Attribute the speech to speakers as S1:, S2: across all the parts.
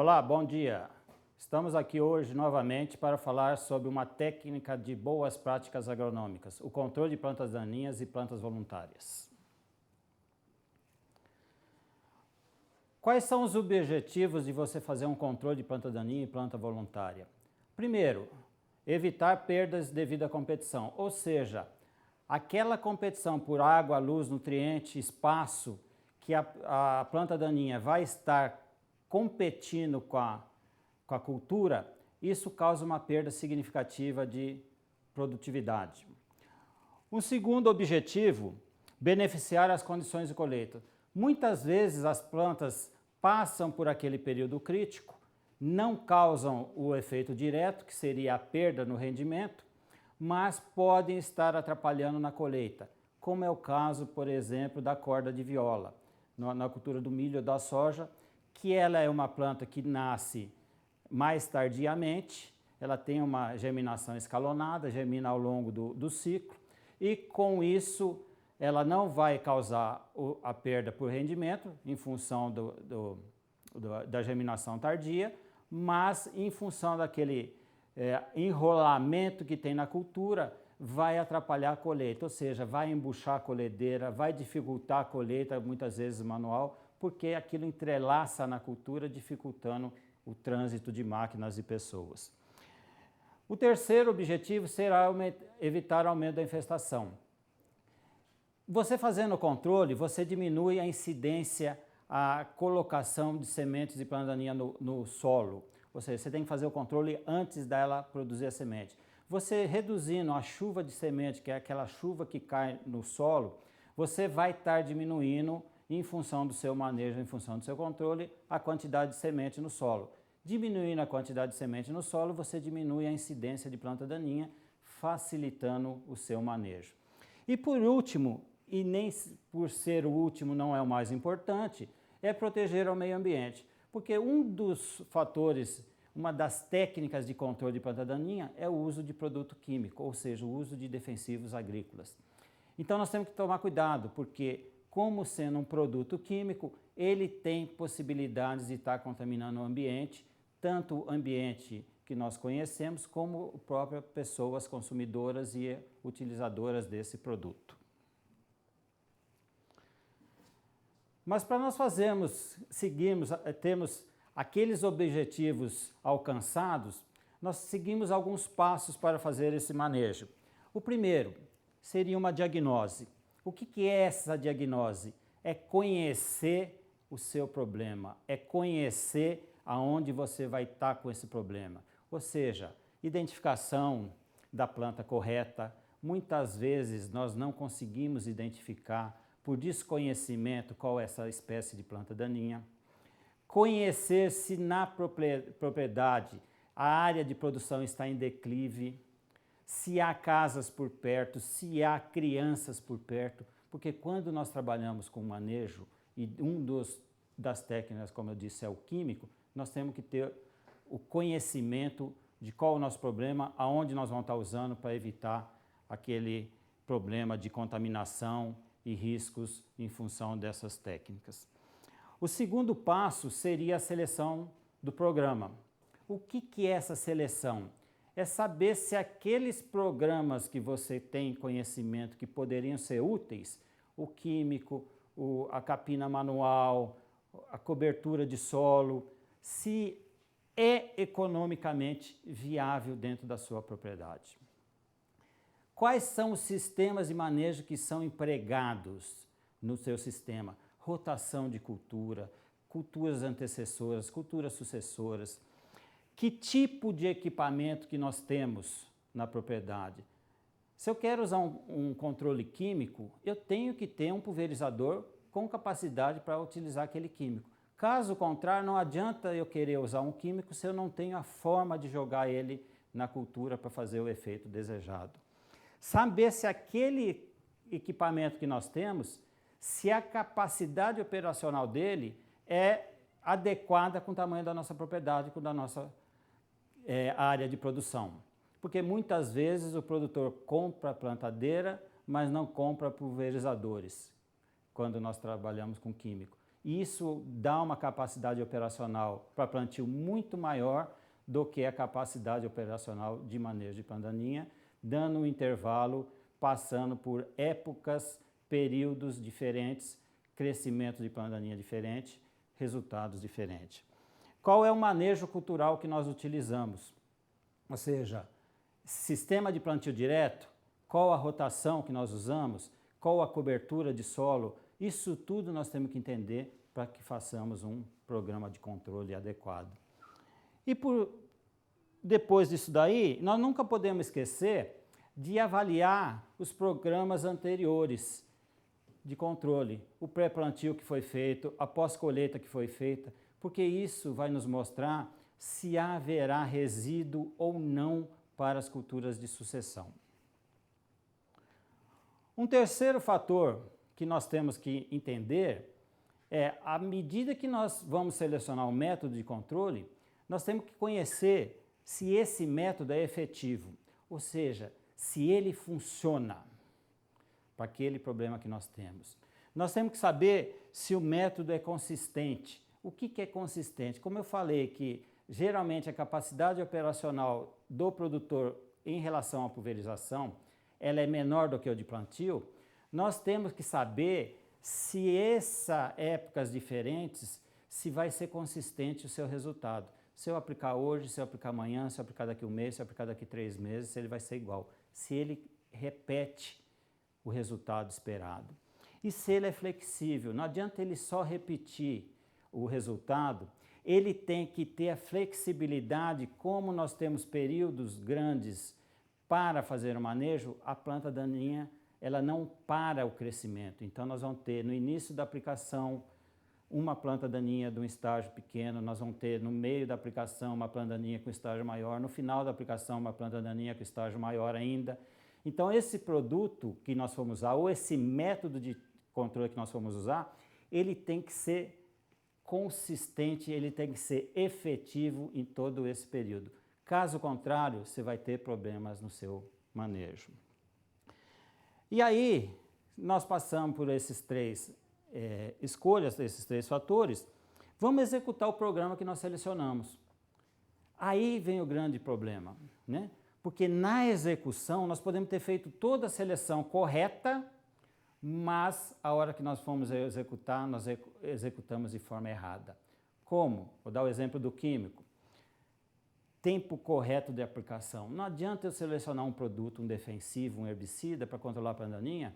S1: Olá, bom dia! Estamos aqui hoje novamente para falar sobre uma técnica de boas práticas agronômicas, o controle de plantas daninhas e plantas voluntárias. Quais são os objetivos de você fazer um controle de planta daninha e planta voluntária? Primeiro, evitar perdas devido à competição, ou seja, aquela competição por água, luz, nutriente, espaço que a planta daninha vai estar competindo com a cultura, isso causa uma perda significativa de produtividade. Um segundo objetivo, beneficiar as condições de colheita. Muitas vezes as plantas passam por aquele período crítico, não causam o efeito direto, que seria a perda no rendimento, mas podem estar atrapalhando na colheita, como é o caso, por exemplo, da corda de viola, na cultura do milho ou da soja, que ela é uma planta que nasce mais tardiamente, ela tem uma germinação escalonada, germina ao longo do ciclo, e com isso ela não vai causar a perda por rendimento em função da germinação tardia, mas em função daquele enrolamento que tem na cultura, vai atrapalhar a colheita, ou seja, vai embuchar a colhedeira, vai dificultar a colheita, muitas vezes manual, porque aquilo entrelaça na cultura, dificultando o trânsito de máquinas e pessoas. O terceiro objetivo será evitar o aumento da infestação. Você fazendo o controle, você diminui a incidência, a colocação de sementes de planta daninha no solo. Ou seja, você tem que fazer o controle antes dela produzir a semente. Você reduzindo a chuva de semente, que é aquela chuva que cai no solo, você vai estar diminuindo, em função do seu manejo, em função do seu controle, a quantidade de semente no solo. Diminuindo a quantidade de semente no solo, você diminui a incidência de planta daninha, facilitando o seu manejo. E por último, e nem por ser o último não é o mais importante, é proteger o meio ambiente. Porque um dos fatores, uma das técnicas de controle de planta daninha é o uso de produto químico, ou seja, o uso de defensivos agrícolas. Então nós temos que tomar cuidado, porque como sendo um produto químico, ele tem possibilidades de estar contaminando o ambiente, tanto o ambiente que nós conhecemos, como próprias pessoas consumidoras e utilizadoras desse produto. Mas para nós termos aqueles objetivos alcançados, nós seguimos alguns passos para fazer esse manejo. O primeiro seria uma diagnose. O que é essa diagnose? É conhecer o seu problema, é conhecer aonde você vai estar com esse problema. Ou seja, identificação da planta correta. Muitas vezes nós não conseguimos identificar, por desconhecimento, qual é essa espécie de planta daninha. Conhecer se na propriedade a área de produção está em declive, se há casas por perto, se há crianças por perto, porque quando nós trabalhamos com manejo, e das técnicas, como eu disse, é o químico, nós temos que ter o conhecimento de qual é o nosso problema, aonde nós vamos estar usando para evitar aquele problema de contaminação e riscos em função dessas técnicas. O segundo passo seria a seleção do programa. O que é essa seleção? É saber se aqueles programas que você tem conhecimento que poderiam ser úteis, o químico, a capina manual, a cobertura de solo, se é economicamente viável dentro da sua propriedade. Quais são os sistemas de manejo que são empregados no seu sistema? Rotação de cultura, culturas antecessoras, culturas sucessoras. Que tipo de equipamento que nós temos na propriedade? Se eu quero usar um controle químico, eu tenho que ter um pulverizador com capacidade para utilizar aquele químico. Caso contrário, não adianta eu querer usar um químico se eu não tenho a forma de jogar ele na cultura para fazer o efeito desejado. Saber se aquele equipamento que nós temos, se a capacidade operacional dele é adequada com o tamanho da nossa propriedade, com a nossa área de produção. Porque muitas vezes o produtor compra plantadeira, mas não compra pulverizadores, quando nós trabalhamos com químico. e isso dá uma capacidade operacional para plantio muito maior do que a capacidade operacional de manejo de planta daninha, dando um intervalo, passando por épocas, períodos diferentes, crescimento de planta daninha diferente, resultados diferentes. Qual é o manejo cultural que nós utilizamos? Ou seja, sistema de plantio direto, qual a rotação que nós usamos, qual a cobertura de solo, isso tudo nós temos que entender para que façamos um programa de controle adequado. E depois disso daí, nós nunca podemos esquecer de avaliar os programas anteriores de controle, o pré-plantio que foi feito, a pós-colheita que foi feita, porque isso vai nos mostrar se haverá resíduo ou não para as culturas de sucessão. Um terceiro fator que nós temos que entender é, à medida que nós vamos selecionar um método de controle, nós temos que conhecer se esse método é efetivo, ou seja, se ele funciona para aquele problema que nós temos. Nós temos que saber se o método é consistente. O que é consistente? Como eu falei que geralmente a capacidade operacional do produtor em relação à pulverização, ela é menor do que o de plantio, nós temos que saber se essas épocas diferentes, se vai ser consistente o seu resultado. Se eu aplicar hoje, se eu aplicar amanhã, se eu aplicar daqui a um mês, se eu aplicar daqui a 3 meses, se ele vai ser igual. Se ele repete o resultado esperado. E se ele é flexível, não adianta ele só repetir o resultado, ele tem que ter a flexibilidade, como nós temos períodos grandes para fazer o manejo, a planta daninha ela não para o crescimento. Então nós vamos ter no início da aplicação uma planta daninha de um estágio pequeno, nós vamos ter no meio da aplicação uma planta daninha com estágio maior, no final da aplicação uma planta daninha com estágio maior ainda. Então esse produto que nós formos usar, ou esse método de controle que nós formos usar, ele tem que ser consistente, ele tem que ser efetivo em todo esse período. Caso contrário, você vai ter problemas no seu manejo. E aí, nós passamos por esses três escolhas, desses 3 fatores, vamos executar o programa que nós selecionamos. Aí vem o grande problema, né? Porque na execução nós podemos ter feito toda a seleção correta, mas a hora que nós fomos executar, nós executamos de forma errada. Como? Vou dar o exemplo do químico. Tempo correto de aplicação. Não adianta eu selecionar um produto, um defensivo, um herbicida para controlar a planta daninha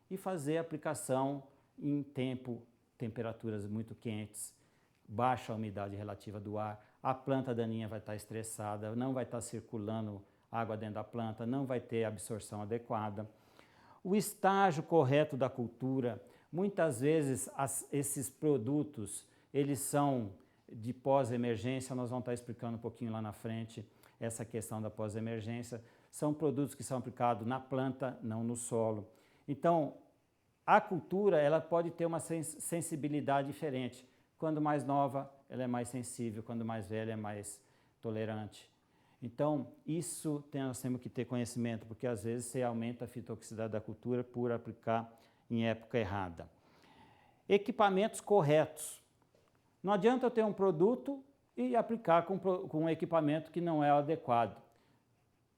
S1: e fazer a aplicação em temperaturas muito quentes, baixa umidade relativa do ar, a planta daninha vai estar estressada, não vai estar circulando água dentro da planta, não vai ter absorção adequada. O estágio correto da cultura, muitas vezes esses produtos, eles são de pós-emergência, nós vamos estar explicando um pouquinho lá na frente essa questão da pós-emergência, são produtos que são aplicados na planta, não no solo. Então, a cultura ela pode ter uma sensibilidade diferente. Quando mais nova, ela é mais sensível, quando mais velha, é mais tolerante. Então, isso nós temos que ter conhecimento, porque às vezes você aumenta a fitotoxicidade da cultura por aplicar em época errada. Equipamentos corretos. Não adianta eu ter um produto e aplicar com um equipamento que não é adequado.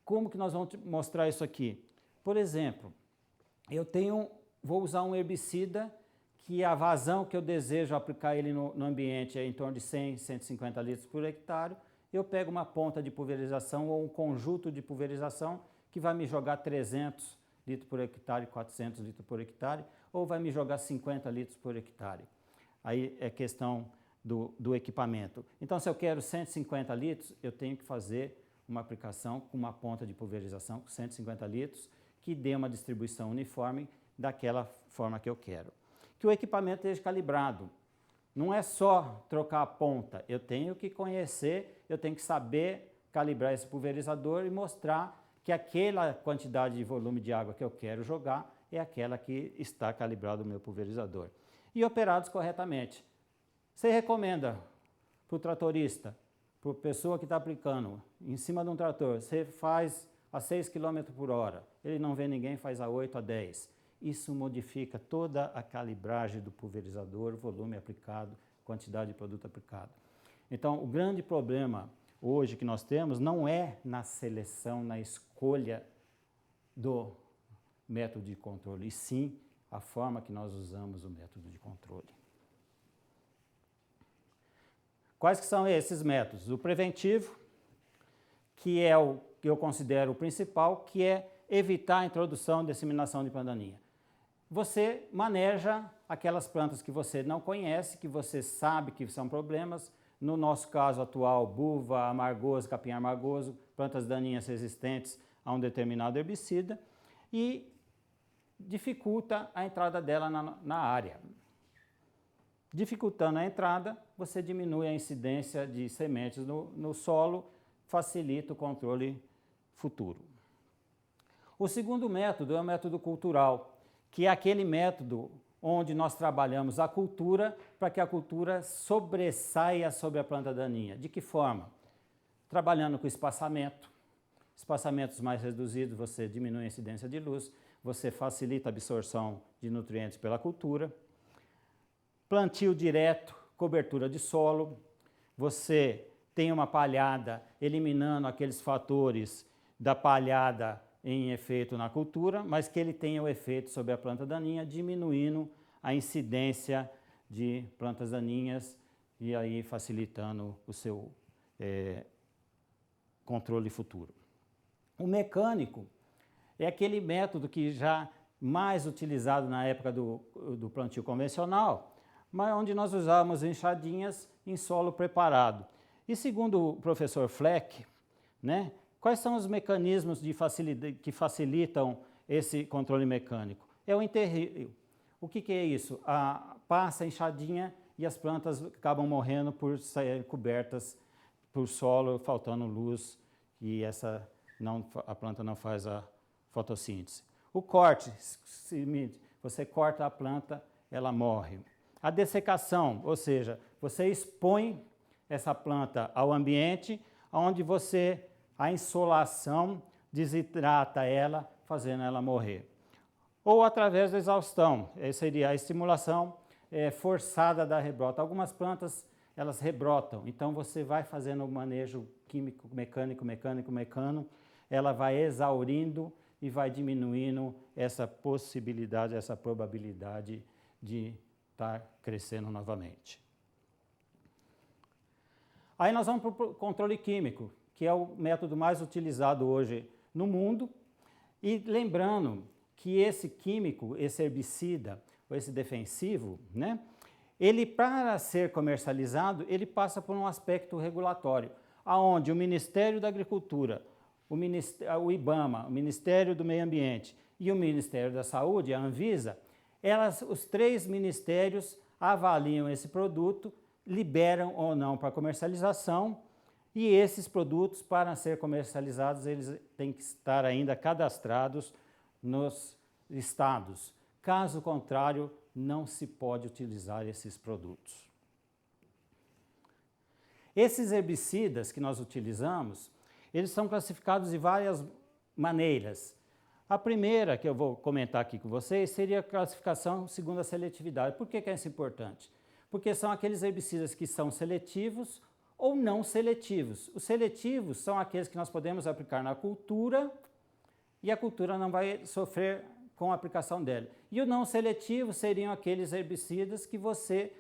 S1: Como que nós vamos mostrar isso aqui? Por exemplo, vou usar um herbicida que a vazão que eu desejo aplicar ele no ambiente é em torno de 100, 150 litros por hectare. Eu pego uma ponta de pulverização ou um conjunto de pulverização que vai me jogar 300 litros por hectare, 400 litros por hectare, ou vai me jogar 50 litros por hectare. Aí é questão do equipamento. Então, se eu quero 150 litros, eu tenho que fazer uma aplicação com uma ponta de pulverização com 150 litros, que dê uma distribuição uniforme daquela forma que eu quero. Que o equipamento esteja calibrado. Não é só trocar a ponta, eu tenho que conhecer, eu tenho que saber calibrar esse pulverizador e mostrar que aquela quantidade de volume de água que eu quero jogar é aquela que está calibrado o meu pulverizador. E operados corretamente. Você recomenda para o tratorista, para a pessoa que está aplicando em cima de um trator, você faz a 6 km por hora, ele não vê ninguém, faz a 8, a 10. isso modifica toda a calibragem do pulverizador, volume aplicado, quantidade de produto aplicado. Então, o grande problema hoje que nós temos não é na seleção, na escolha do método de controle, e sim a forma que nós usamos o método de controle. Quais que são esses métodos? O preventivo, que é o que eu considero o principal, que é evitar a introdução e disseminação de planta daninha. Você maneja aquelas plantas que você não conhece, que você sabe que são problemas, no nosso caso atual, buva, amargoso, capim amargoso, plantas daninhas resistentes a um determinado herbicida, e dificulta a entrada dela na área. Dificultando a entrada, você diminui a incidência de sementes no solo, facilita o controle futuro. O segundo método é o método cultural, que é aquele método onde nós trabalhamos a cultura para que a cultura sobressaia sobre a planta daninha. De que forma? Trabalhando com espaçamentos mais reduzidos, você diminui a incidência de luz, você facilita a absorção de nutrientes pela cultura. Plantio direto, cobertura de solo, você tem uma palhada eliminando aqueles fatores da palhada em efeito na cultura, mas que ele tenha o efeito sobre a planta daninha, diminuindo a incidência de plantas daninhas e aí facilitando o seu controle futuro. O mecânico é aquele método que já mais utilizado na época do plantio convencional, mas onde nós usávamos enxadinhas em solo preparado. E segundo o professor Fleck, né, quais são os mecanismos que facilitam esse controle mecânico? É o enterrio. O que é isso? Passa a enxadinha e as plantas acabam morrendo por serem cobertas por solo, faltando luz, e a planta não faz a fotossíntese. O corte, você corta a planta, ela morre. A dessecação, ou seja, você expõe essa planta ao ambiente, onde a insolação desidrata ela, fazendo ela morrer. Ou através da exaustão, seria a estimulação forçada da rebrota. Algumas plantas, elas rebrotam, então você vai fazendo o manejo químico, mecânico, ela vai exaurindo e vai diminuindo essa possibilidade, essa probabilidade de estar crescendo novamente. Aí nós vamos para o controle químico, que é o método mais utilizado hoje no mundo. E lembrando que esse químico, esse herbicida, ou esse defensivo, né, ele para ser comercializado, ele passa por um aspecto regulatório, aonde o Ministério da Agricultura, o IBAMA, o Ministério do Meio Ambiente e o Ministério da Saúde, a Anvisa, os três ministérios avaliam esse produto, liberam ou não para comercialização, e esses produtos, para ser comercializados, eles têm que estar ainda cadastrados nos estados. Caso contrário, não se pode utilizar esses produtos. Esses herbicidas que nós utilizamos, eles são classificados de várias maneiras. A primeira que eu vou comentar aqui com vocês seria a classificação segundo a seletividade. Por que é isso importante? Porque são aqueles herbicidas que são seletivos ou não seletivos. Os seletivos são aqueles que nós podemos aplicar na cultura e a cultura não vai sofrer com a aplicação dela. E o não seletivo seriam aqueles herbicidas que você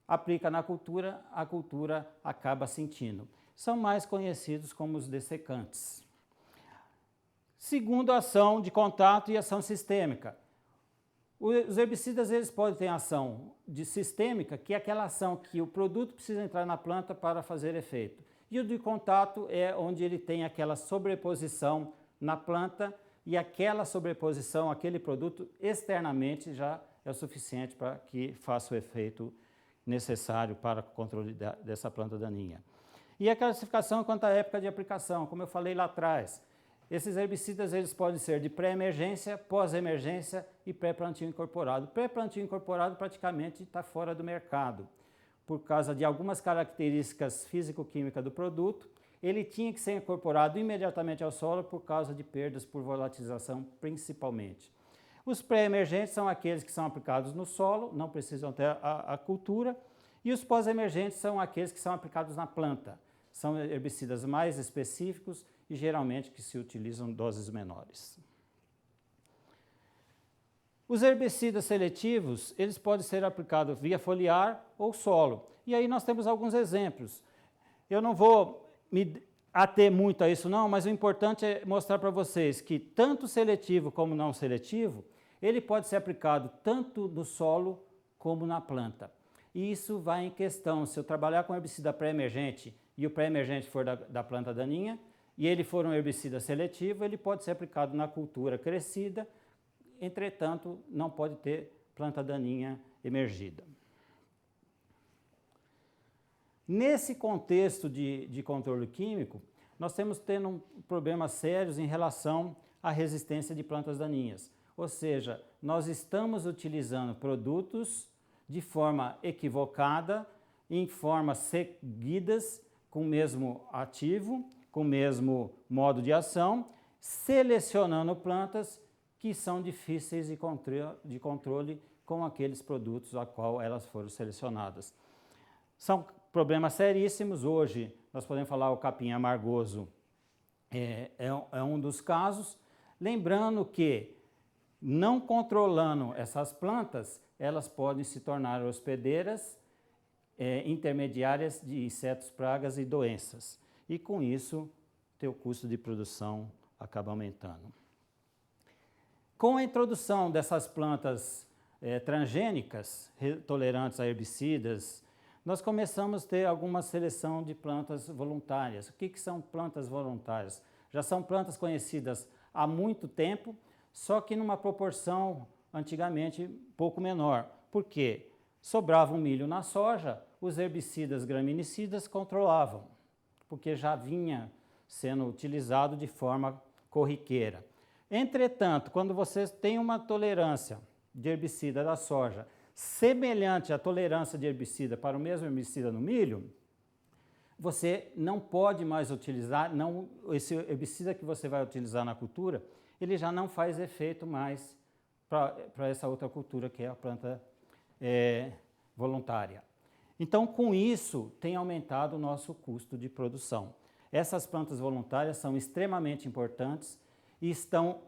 S1: aplica na cultura, a cultura acaba sentindo. São mais conhecidos como os dessecantes. Segundo, a ação de contato e ação sistêmica. Os herbicidas eles podem ter ação sistêmica, que é aquela ação que o produto precisa entrar na planta para fazer efeito. E o de contato é onde ele tem aquela sobreposição na planta, e aquela sobreposição, aquele produto externamente já é o suficiente para que faça o efeito necessário para o controle dessa planta daninha. E a classificação quanto à época de aplicação, como eu falei lá atrás. Esses herbicidas eles podem ser de pré-emergência, pós-emergência e pré-plantio incorporado. Pré-plantio incorporado praticamente está fora do mercado, por causa de algumas características físico-químicas do produto. Ele tinha que ser incorporado imediatamente ao solo por causa de perdas por volatilização, principalmente. Os pré-emergentes são aqueles que são aplicados no solo, não precisam ter a cultura, e os pós-emergentes são aqueles que são aplicados na planta. São herbicidas mais específicos e geralmente que se utilizam doses menores. Os herbicidas seletivos, eles podem ser aplicados via foliar ou solo. E aí nós temos alguns exemplos. Eu não vou me ater muito a isso não, mas o importante é mostrar para vocês que tanto seletivo como não seletivo, ele pode ser aplicado tanto no solo como na planta. E isso vai em questão, se eu trabalhar com herbicida pré-emergente e o pré-emergente for da planta daninha, e ele for um herbicida seletivo, ele pode ser aplicado na cultura crescida, entretanto, não pode ter planta daninha emergida. Nesse contexto de controle químico, nós temos tendo problemas sérios em relação à resistência de plantas daninhas. Ou seja, nós estamos utilizando produtos de forma equivocada, em formas seguidas, com o mesmo ativo, com o mesmo modo de ação, selecionando plantas que são difíceis de controle com aqueles produtos a qual elas foram selecionadas. São problemas seríssimos. Hoje, nós podemos falar o capim amargoso é um dos casos. Lembrando que, não controlando essas plantas, elas podem se tornar hospedeiras intermediárias de insetos, pragas e doenças. E com isso, teu custo de produção acaba aumentando. Com a introdução dessas plantas transgênicas, tolerantes a herbicidas, nós começamos a ter alguma seleção de plantas voluntárias. O que são plantas voluntárias? Já são plantas conhecidas há muito tempo, só que numa proporção antigamente pouco menor. Por quê? Sobrava um milho na soja, os herbicidas graminicidas controlavam, porque já vinha sendo utilizado de forma corriqueira. Entretanto, quando você tem uma tolerância de herbicida da soja semelhante à tolerância de herbicida para o mesmo herbicida no milho, você não pode mais utilizar, esse herbicida que você vai utilizar na cultura, ele já não faz efeito mais para essa outra cultura que é a planta voluntária. Então, com isso, tem aumentado o nosso custo de produção. Essas plantas voluntárias são extremamente importantes e estão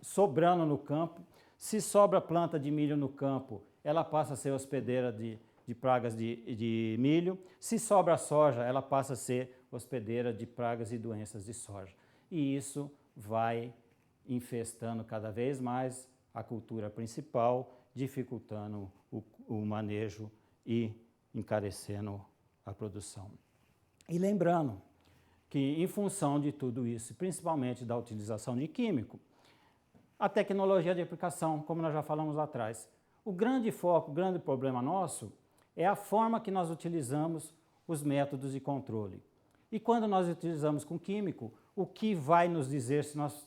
S1: sobrando no campo. Se sobra planta de milho no campo, ela passa a ser hospedeira de pragas de milho. Se sobra soja, ela passa a ser hospedeira de pragas e doenças de soja. E isso vai infestando cada vez mais a cultura principal, dificultando o manejo e encarecendo a produção. E lembrando que, em função de tudo isso, principalmente da utilização de químico, a tecnologia de aplicação, como nós já falamos lá atrás, o grande foco, o grande problema nosso é a forma que nós utilizamos os métodos de controle. E quando nós utilizamos com químico, o que vai nos dizer se nós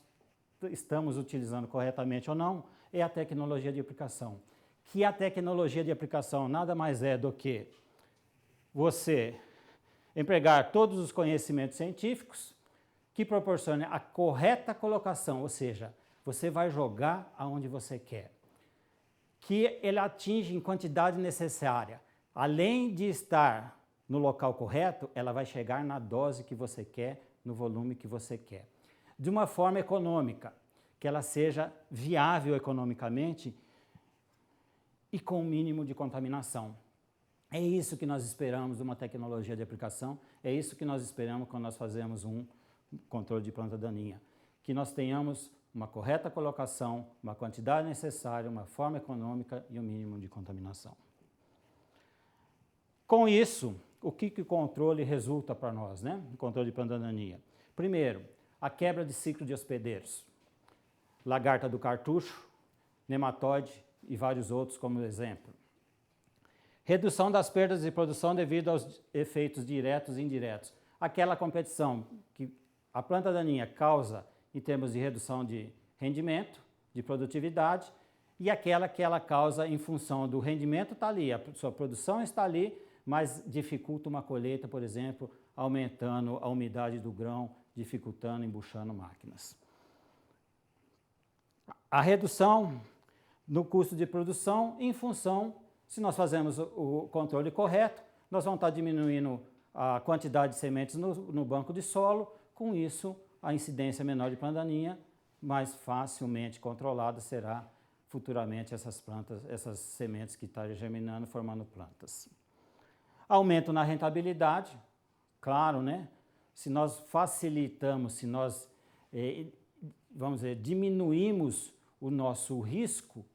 S1: estamos utilizando corretamente ou não é a tecnologia de aplicação. Que a tecnologia de aplicação nada mais é do que você empregar todos os conhecimentos científicos que proporcionem a correta colocação, ou seja, você vai jogar aonde você quer. Que ele atinge em quantidade necessária. Além de estar no local correto, ela vai chegar na dose que você quer, no volume que você quer. De uma forma econômica, que ela seja viável economicamente e com o mínimo de contaminação. É isso que nós esperamos de uma tecnologia de aplicação, é isso que nós esperamos quando nós fazemos um controle de planta daninha. Que nós tenhamos uma correta colocação, uma quantidade necessária, uma forma econômica e um mínimo de contaminação. Com isso, o que o controle resulta para nós, né? O controle de planta daninha. Primeiro, a quebra de ciclo de hospedeiros. Lagarta do cartucho, nematóide e vários outros como exemplo. Redução das perdas de produção devido aos efeitos diretos e indiretos. Aquela competição que a planta daninha causa em termos de redução de rendimento, de produtividade, e aquela que ela causa em função do rendimento está ali, a sua produção está ali, mas dificulta uma colheita, por exemplo, aumentando a umidade do grão, dificultando, embuchando máquinas. a redução no custo de produção em função, se nós fazemos o controle correto, nós vamos estar diminuindo a quantidade de sementes no banco de solo, com isso a incidência menor de planta daninha, mais facilmente controlada será futuramente essas plantas, essas sementes que estão germinando, formando plantas. Aumento na rentabilidade, claro, né? Se nós facilitamos, se nós, vamos dizer, diminuímos o nosso risco,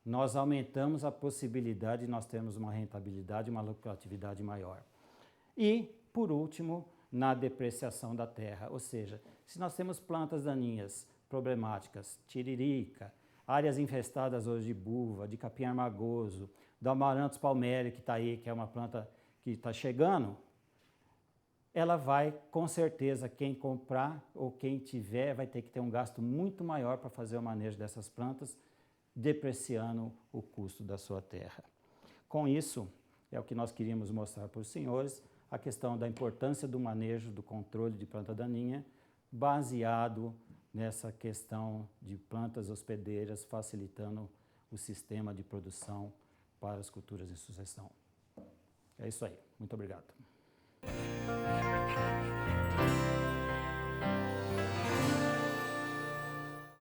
S1: nós aumentamos a possibilidade de nós termos uma rentabilidade, uma lucratividade maior. E, por último, na depreciação da terra, ou seja, se nós temos plantas daninhas problemáticas, tiririca, áreas infestadas hoje de buva, de capim armagoso, do amaranthus palmeri que está aí, que é uma planta que está chegando, ela vai, com certeza, quem comprar ou quem tiver, vai ter que ter um gasto muito maior para fazer o manejo dessas plantas, depreciando o custo da sua terra. Com isso, é o que nós queríamos mostrar para os senhores, a questão da importância do manejo, do controle de planta daninha, baseado nessa questão de plantas hospedeiras, facilitando o sistema de produção para as culturas em sucessão. É isso aí. Muito obrigado.